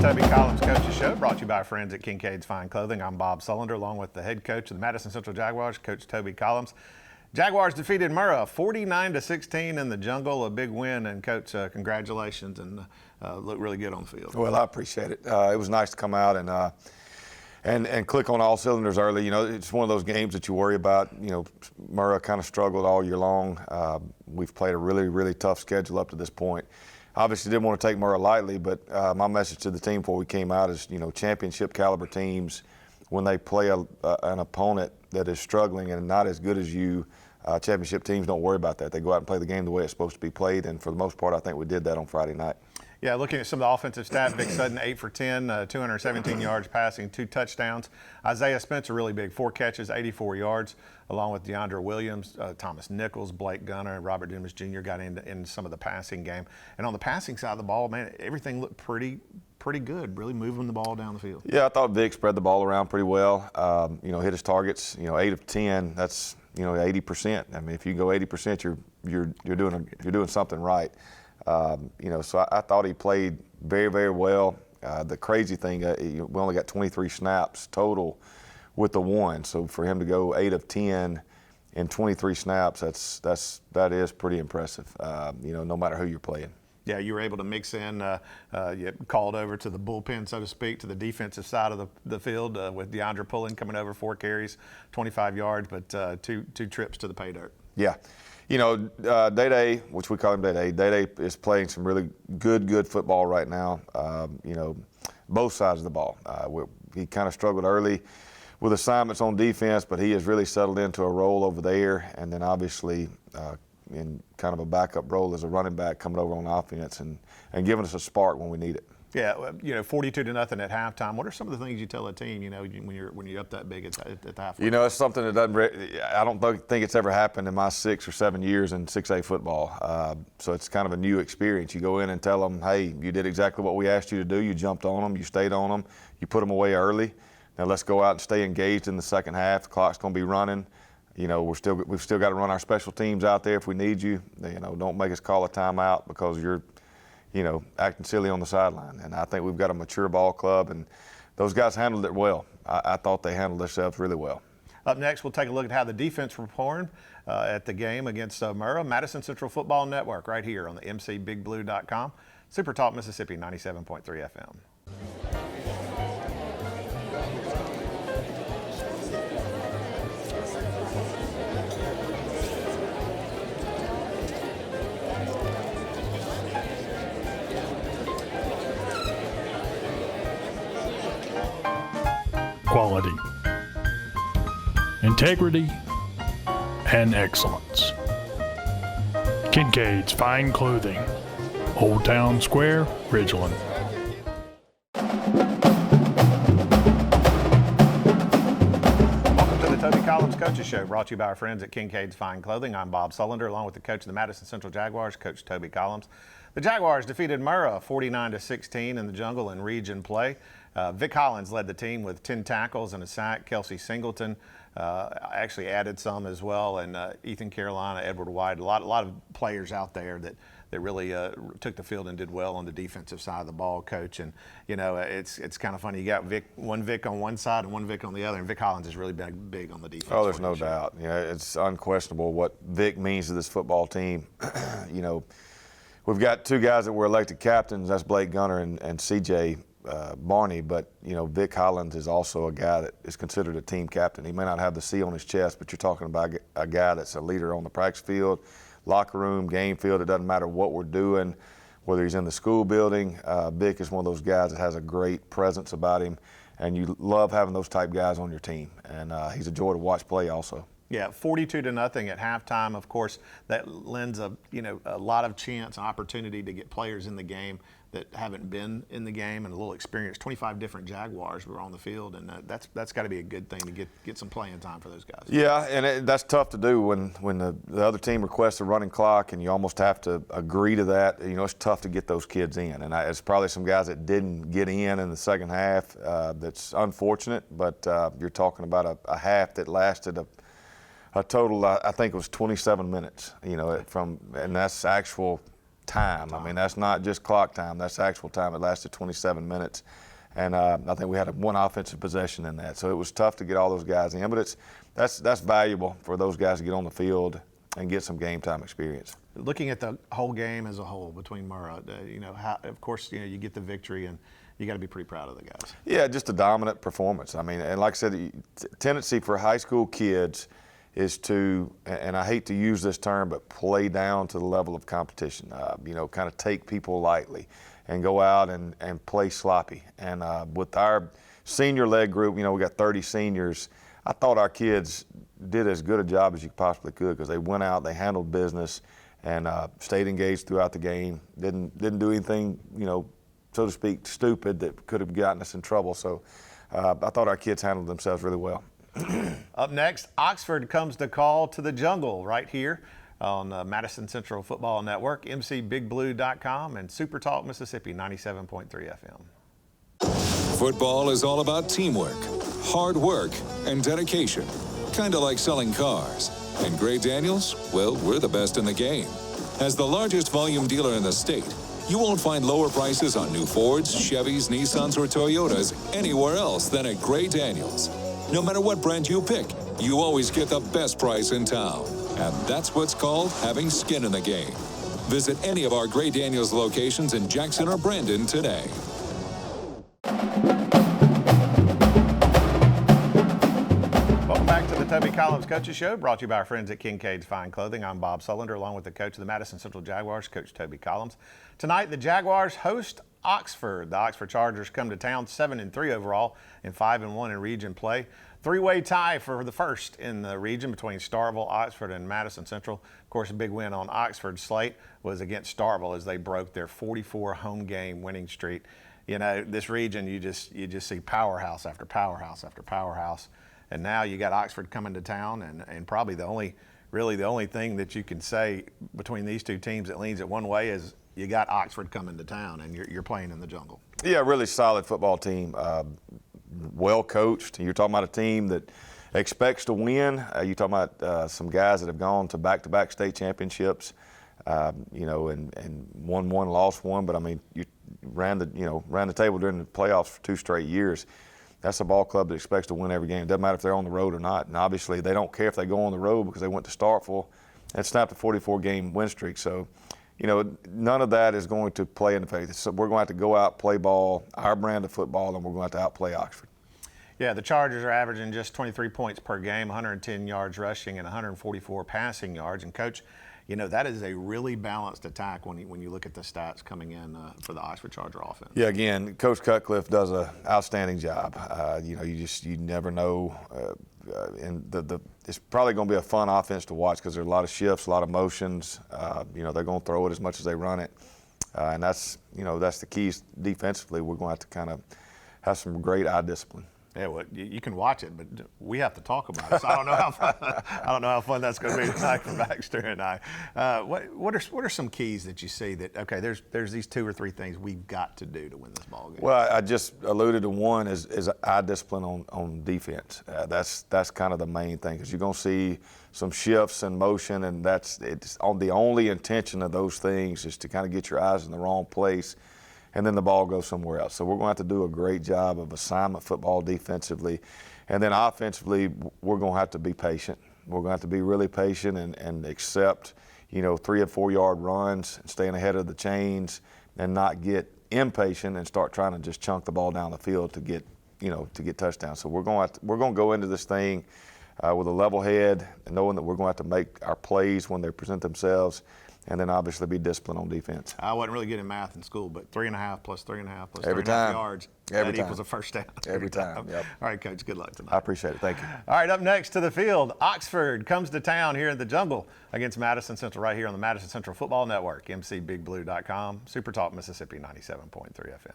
Toby Collums Coaches Show, brought to you by our friends at Kincaid's Fine Clothing. I'm Bob Sullender, along with the head coach of the Madison Central Jaguars, Coach Toby Collums. Jaguars defeated Murrah 49-16 in the Jungle, a big win. And Coach, congratulations, and looked really good on the field. Well, I appreciate it. It was nice to come out and click on all cylinders early. You know, it's one of those games that you worry about. You know, Murrah kind of struggled all year long. We've played a really tough schedule up to this point. Obviously didn't want to take Murrah lightly, but my message to the team before we came out is, you know, championship caliber teams, when they play an opponent that is struggling and not as good as you, championship teams don't worry about that. They go out and play the game the way it's supposed to be played, and for the most part, I think we did that on Friday night. Yeah, looking at some of the offensive stats, Vic Sutton 8 for 10, 217 yards passing, 2 touchdowns. Isaiah Spencer really big, 4 catches, 84 yards, along with DeAndre Williams, Thomas Nichols, Blake Gunner, and Robert Dumas Jr. got in some of the passing game. And on the passing side of the ball, man, everything looked pretty good, really moving the ball down the field. Yeah, I thought Vic spread the ball around pretty well. You know, hit his targets. You know, 8 of 10. That's, you know, 80%. I mean, if you go 80%, you're doing something right. You know, so I thought he played very well. The crazy thing, we only got 23 snaps total with the one. So for him to go 8 of 10 in 23 snaps, that is pretty impressive. You know, no matter who you're playing. Yeah, you were able to mix in, you called over to the bullpen, so to speak, to the defensive side of the field with DeAndre Pullen coming over 4 carries, 25 yards, but two trips to the pay dirt. Yeah. You know, Day-Day, which we call him Day-Day, Day-Day is playing some really good football right now, you know, both sides of the ball. He kind of struggled early with assignments on defense, but he has really settled into a role over there, and then obviously in kind of a backup role as a running back coming over on offense and giving us a spark when we need it. Yeah, you know, 42-0 at halftime. What are some of the things you tell a team, you know, when you're up that big at the halfway? You know, it's something that I don't think it's ever happened in my 6 or 7 years in 6A football. So it's kind of a new experience. You go in and tell them, hey, you did exactly what we asked you to do. You jumped on them, you stayed on them, you put them away early. Now let's go out and stay engaged in the second half. The clock's going to be running. You know, we've still got to run our special teams out there if we need you. You know, don't make us call a timeout because you're, you know, acting silly on the sideline. And I think we've got a mature ball club, and those guys handled it well. I thought they handled themselves really well. Up next, we'll take a look at how the defense performed at the game against Murrah. Madison Central Football Network right here on the mcbigblue.com. Super Talk Mississippi 97.3 FM. Quality, integrity, and excellence. Kincaid's Fine Clothing, Old Town Square, Ridgeland. Welcome to the Toby Collums Coaches Show, brought to you by our friends at Kincaid's Fine Clothing. I'm Bob Sullender, along with the coach of the Madison Central Jaguars, Coach Toby Collums. The Jaguars defeated Murrah 49-16 in the Jungle in region play. Vic Hollins led the team with 10 tackles and a sack. Kelsey Singleton actually added some as well, and Ethan Carolina, Edward White, a lot of players out there that really took the field and did well on the defensive side of the ball, Coach. And you know, it's kind of funny. You got one Vic on one side and one Vic on the other, and Vic Hollins has really been big on the defense. Oh, there's no doubt. You know, it's unquestionable what Vic means to this football team. You know, we've got 2 guys that were elected captains. That's Blake Gunner and C.J. Barney, but you know, Vic Hollins is also a guy that is considered a team captain. He may not have the C on his chest, but you're talking about a guy that's a leader on the practice field, locker room, game field. It doesn't matter what we're doing, whether he's in the school building. Vic is one of those guys that has a great presence about him, and you love having those type guys on your team. And he's a joy to watch play also. Yeah, 42-0 at halftime. Of course, that lends a lot of chance and opportunity to get players in the game that haven't been in the game and a little experience. 25 different Jaguars were on the field, and that's got to be a good thing to get some playing time for those guys. Yeah, and that's tough to do when the other team requests a running clock and you almost have to agree to that. You know, it's tough to get those kids in, and it's probably some guys that didn't get in the second half. That's unfortunate, but you're talking about a half that lasted a total, I think it was 27 minutes, you know, and that's actual time. I mean, that's not just clock time. That's actual time. It lasted 27 minutes. And I think we had one offensive possession in that. So it was tough to get all those guys in. But that's valuable for those guys to get on the field and get some game time experience. Looking at the whole game as a whole between Murrah, of course, you get the victory, and you got to be pretty proud of the guys. Yeah, just a dominant performance. I mean, and like I said, the tendency for high school kids is to, and I hate to use this term, but play down to the level of competition. Kind of take people lightly and go out and play sloppy. And with our senior leg group, we got 30 seniors. I thought our kids did as good a job as you possibly could because they went out, they handled business, and stayed engaged throughout the game. Didn't do anything, so to speak, stupid that could have gotten us in trouble. So I thought our kids handled themselves really well. Up next, Oxford comes to call to the jungle right here on Madison Central Football Network, mcbigblue.com, and Super Talk Mississippi 97.3 FM. Football is all about teamwork, hard work, and dedication. Kind of like selling cars. And Gray Daniels, well, we're the best in the game. As the largest volume dealer in the state, you won't find lower prices on new Fords, Chevys, Nissans, or Toyotas anywhere else than at Gray Daniels. No matter what brand you pick, you always get the best price in town. And that's what's called having skin in the game. Visit any of our Gray Daniels locations in Jackson or Brandon today. Welcome back to the Toby Collums Coaches Show, brought to you by our friends at Kincaid's Fine Clothing. I'm Bob Sullender, along with the coach of the Madison Central Jaguars, Coach Toby Collums. Tonight, the Jaguars host Oxford. The Oxford Chargers come to town 7-3 overall and 5-1 in region play. Three-way tie for the first in the region between Starkville, Oxford, and Madison Central. Of course, a big win on Oxford's slate was against Starkville as they broke their 44 home game winning streak. This region, you just see powerhouse after powerhouse after powerhouse. And now you got Oxford coming to town, and probably the only thing that you can say between these two teams that leans it one way is you got Oxford coming to town, and you're playing in the jungle. Yeah, really solid football team, well coached. You're talking about a team that expects to win. You're talking about some guys that have gone to back-to-back state championships, and won one, lost one. But I mean, you ran the table during the playoffs for 2 straight years. That's a ball club that expects to win every game. It doesn't matter if they're on the road or not. And obviously, they don't care if they go on the road because they went to Starkville and snapped a 44-game win streak. So, none of that is going to play in the face. So we're going to have to go out, play ball, our brand of football, and we're going to have to outplay Oxford. Yeah, the Chargers are averaging just 23 points per game, 110 yards rushing and 144 passing yards. And, Coach, that is a really balanced attack when you look at the stats coming in for the Oxford Charger offense. Yeah, again, Coach Cutcliffe does an outstanding job. You never know. And it's probably going to be a fun offense to watch because there's a lot of shifts, a lot of motions. They're going to throw it as much as they run it. And that's the keys defensively. We're going to have to kind of have some great eye discipline. Yeah, well, you can watch it, but we have to talk about it. So I don't know how fun that's going to be tonight for Baxter and I. What are some keys that you see that there's these 2 or 3 things we've got to do to win this ball game? Well, I just alluded to one is eye discipline on defense. That's kind of the main thing because you're going to see some shifts and motion, and it's on the only intention of those things is to kind of get your eyes in the wrong place. And then the ball goes somewhere else. So we're going to have to do a great job of assignment football defensively. And then offensively, we're going to have to be patient. We're going to have to be really patient and accept, 3 and 4 yard runs, and staying ahead of the chains and not get impatient and start trying to just chunk the ball down the field to get touchdowns. So we're going to go into this thing with a level head and knowing that we're going to have to make our plays when they present themselves. And then obviously be disciplined on defense. I wasn't really good in math in school, but 3.5 plus 3.5 plus every 3.5 time. yards, every that time. equals a first down. Every time. Yep. All right, Coach, good luck tonight. I appreciate it. Thank you. All right, up next to the field, Oxford comes to town here in the jungle against Madison Central right here on the Madison Central Football Network, mcbigblue.com, Super Talk Mississippi 97.3 FM.